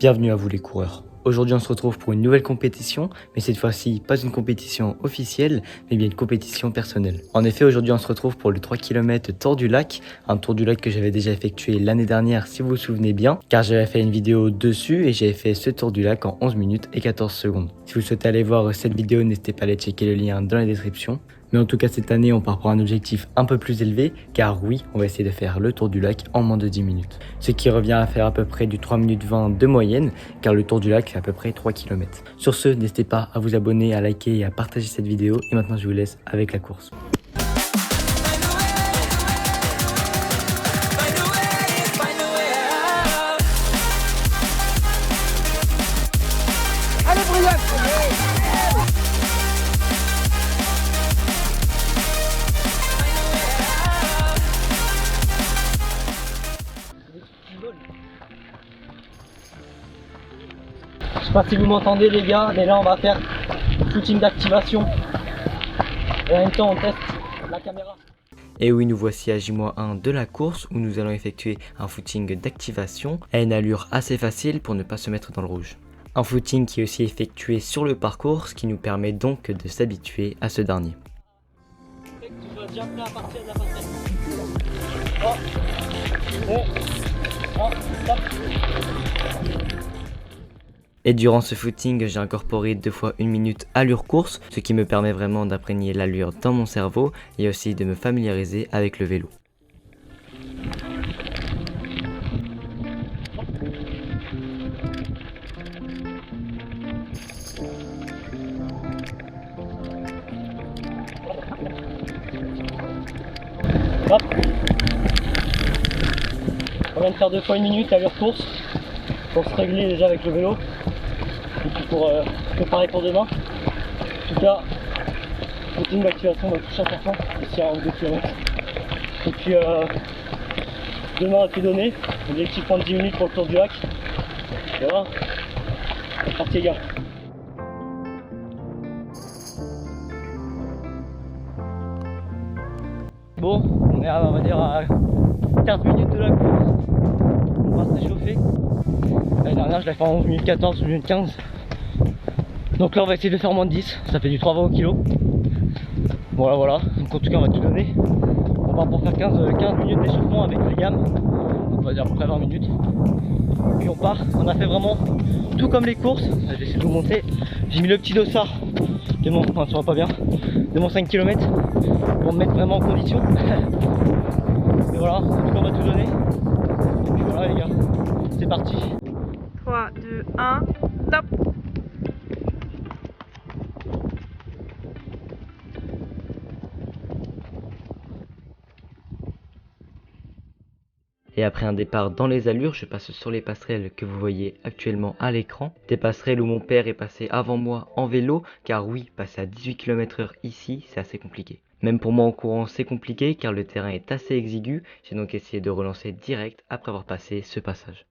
Bienvenue à vous les coureurs. Aujourd'hui on se retrouve pour une nouvelle compétition, mais cette fois-ci pas une compétition officielle, mais bien une compétition personnelle. En effet aujourd'hui on se retrouve pour le 3 km Tour du Lac, un Tour du Lac que j'avais déjà effectué l'année dernière si vous vous souvenez bien, car j'avais fait une vidéo dessus et j'avais fait ce Tour du Lac en 11 minutes et 14 secondes. Si vous souhaitez aller voir cette vidéo, n'hésitez pas à aller checker le lien dans la description. Mais en tout cas cette année on part pour un objectif un peu plus élevé, car oui, on va essayer de faire le Tour du Lac en moins de 10 minutes. Ce qui revient à faire à peu près du 3 minutes 20 de moyenne, car le Tour du Lac fait à peu près 3 km. Sur ce, n'hésitez pas à vous abonner, à liker et à partager cette vidéo. Et maintenant je vous laisse avec la course. Allez Briac! Je sais pas si vous m'entendez les gars, mais là on va faire un footing d'activation. Et en même temps on teste la caméra. Et oui, nous voici à J-1 de la course où nous allons effectuer un footing d'activation à une allure assez facile pour ne pas se mettre dans le rouge. Un footing qui est aussi effectué sur le parcours, ce qui nous permet donc de s'habituer à ce dernier. Que tu sois déjà prêt à partir de la passerelle. Oh. Oh. Stop. Et durant ce footing, j'ai incorporé 2 fois 1 minute allure course, ce qui me permet vraiment d'imprégner l'allure dans mon cerveau et aussi de me familiariser avec le vélo. Hop. On vient de faire 2 fois 1 minute allure course pour se régler déjà avec le vélo et puis pour préparer pour demain. En tout cas, footing d'activation va toucher à 100% ici à 2 km. Et puis demain à tout donner, objectif prendre 10 minutes pour le Tour du Lac. Et voilà, c'est parti les gars. Bon, on est on va dire à 15 minutes de la course. On va se réchauffer. L'année dernière je l'ai fait en 11 minutes 14, 11 minutes 15. Donc là on va essayer de faire moins de 10, ça fait du 3,20 au kilo. Voilà, donc en tout cas on va tout donner. On va pour faire 15 minutes d'échauffement avec le YAM. On va dire à peu près 20 minutes. Puis on part, on a fait vraiment tout comme les courses. Je vais essayer de vous montrer. J'ai mis le petit dossard de mon, enfin ça va pas bien, de mon 5 km pour me mettre vraiment en condition. Et voilà, en tout cas on va tout donner. Et puis voilà les gars, c'est parti. 3, 2, 1, top! Et après un départ dans les allures, je passe sur les passerelles que vous voyez actuellement à l'écran. Des passerelles où mon père est passé avant moi en vélo, car oui, passer à 18 km/h ici, c'est assez compliqué. Même pour moi en courant, c'est compliqué car le terrain est assez exigu. J'ai donc essayé de relancer direct après avoir passé ce passage.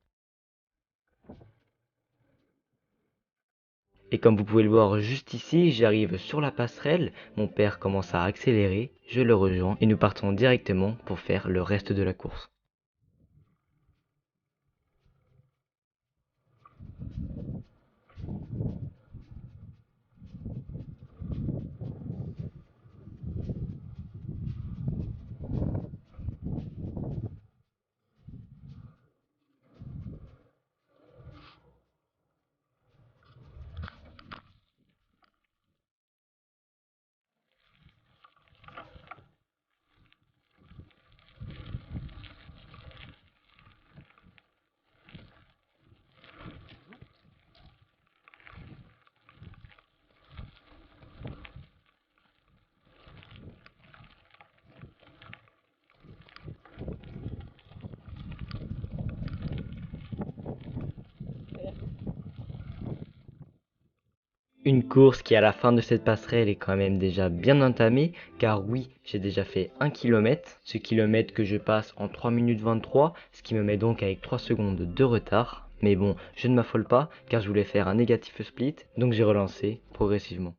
Et comme vous pouvez le voir juste ici, j'arrive sur la passerelle, mon père commence à accélérer, je le rejoins et nous partons directement pour faire le reste de la course. Une course qui à la fin de cette passerelle est quand même déjà bien entamée, car oui, j'ai déjà fait 1 km, ce kilomètre que je passe en 3 minutes 23, ce qui me met donc avec 3 secondes de retard. Mais bon, je ne m'affole pas, car je voulais faire un négatif split, donc j'ai relancé progressivement.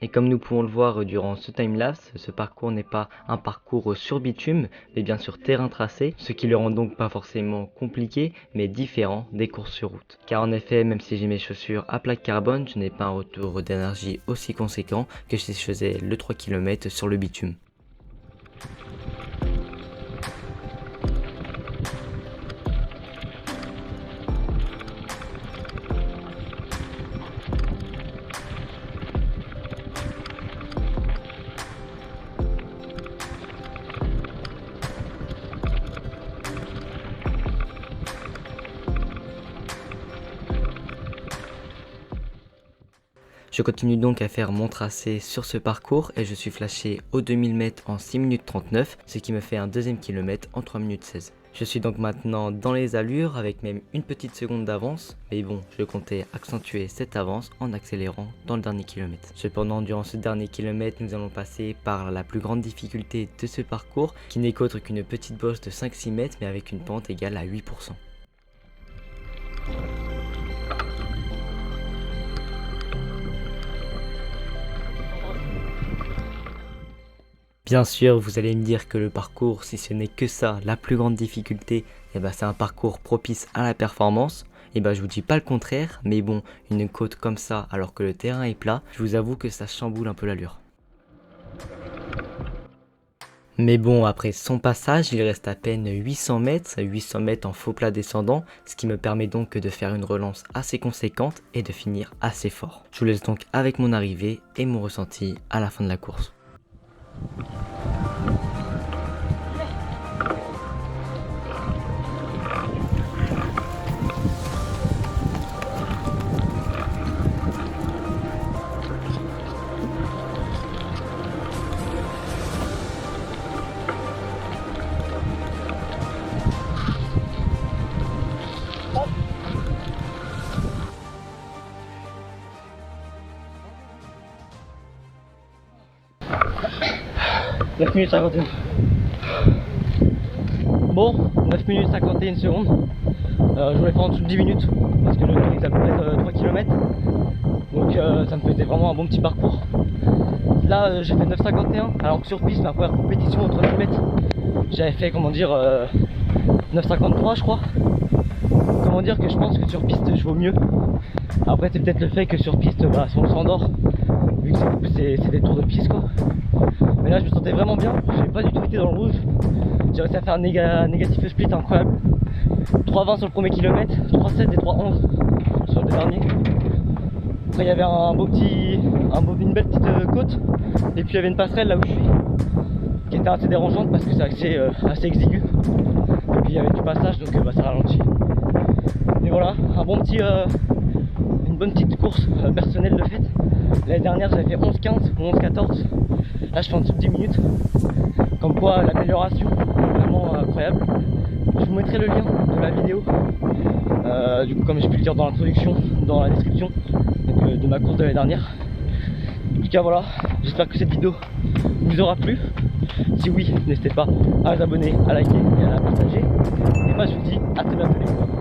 Et comme nous pouvons le voir durant ce timelapse, ce parcours n'est pas un parcours sur bitume, mais bien sur terrain tracé, ce qui le rend donc pas forcément compliqué, mais différent des courses sur route. Car en effet, même si j'ai mes chaussures à plaque carbone, je n'ai pas un retour d'énergie aussi conséquent que si je faisais le 3 km sur le bitume. Je continue donc à faire mon tracé sur ce parcours et je suis flashé aux 2000 mètres en 6 minutes 39, ce qui me fait un deuxième kilomètre en 3 minutes 16. Je suis donc maintenant dans les allures avec même une petite seconde d'avance, mais bon, je comptais accentuer cette avance en accélérant dans le dernier kilomètre. Cependant, durant ce dernier kilomètre, nous allons passer par la plus grande difficulté de ce parcours, qui n'est qu'autre qu'une petite bosse de 5-6 mètres, mais avec une pente égale à 8%. Bien sûr, vous allez me dire que le parcours, si ce n'est que ça, la plus grande difficulté, c'est un parcours propice à la performance. Je vous dis pas le contraire, mais bon, une côte comme ça, alors que le terrain est plat, je vous avoue que ça chamboule un peu l'allure. Mais bon, après son passage, il reste à peine 800 mètres en faux plat descendant, ce qui me permet donc de faire une relance assez conséquente et de finir assez fort. Je vous laisse donc avec mon arrivée et mon ressenti à la fin de la course. Minutes 51. Bon, 9 minutes 51 secondes. Je voulais faire en dessous de 10 minutes parce que le truc ça peut être 3 km. Donc ça me faisait vraiment un bon petit parcours. Là j'ai fait 9,51 alors que sur piste, ma première compétition au 3 km, j'avais fait 9,53 je crois. Comment dire que je pense que sur piste je vaux mieux. Après c'est peut-être le fait que sur piste si on s'endort, vu que c'est des tours de piste quoi. Mais là je me sentais vraiment bien, j'ai pas du tout été dans le rouge. J'ai réussi à faire un négatif split incroyable. 3,20 sur le premier kilomètre, 3,7 et 3,11 sur le dernier. Après il y avait une belle petite côte. Et puis il y avait une passerelle là où je suis, qui était assez dérangeante parce que c'est assez exigu. Et puis il y avait du passage donc ça ralentit. Mais voilà, une bonne petite course personnelle de fait. L'année dernière j'avais fait 11,15 ou 11,14. Là je fais en dessous de 10 minutes. Comme quoi l'amélioration est vraiment incroyable. Je vous mettrai le lien de la vidéo. Du coup comme j'ai pu le dire dans l'introduction, dans la description de ma course de l'année dernière. En tout cas voilà, j'espère que cette vidéo vous aura plu. Si oui, n'hésitez pas à vous abonner, à liker et à la partager. Et moi je vous dis à très bientôt les gars.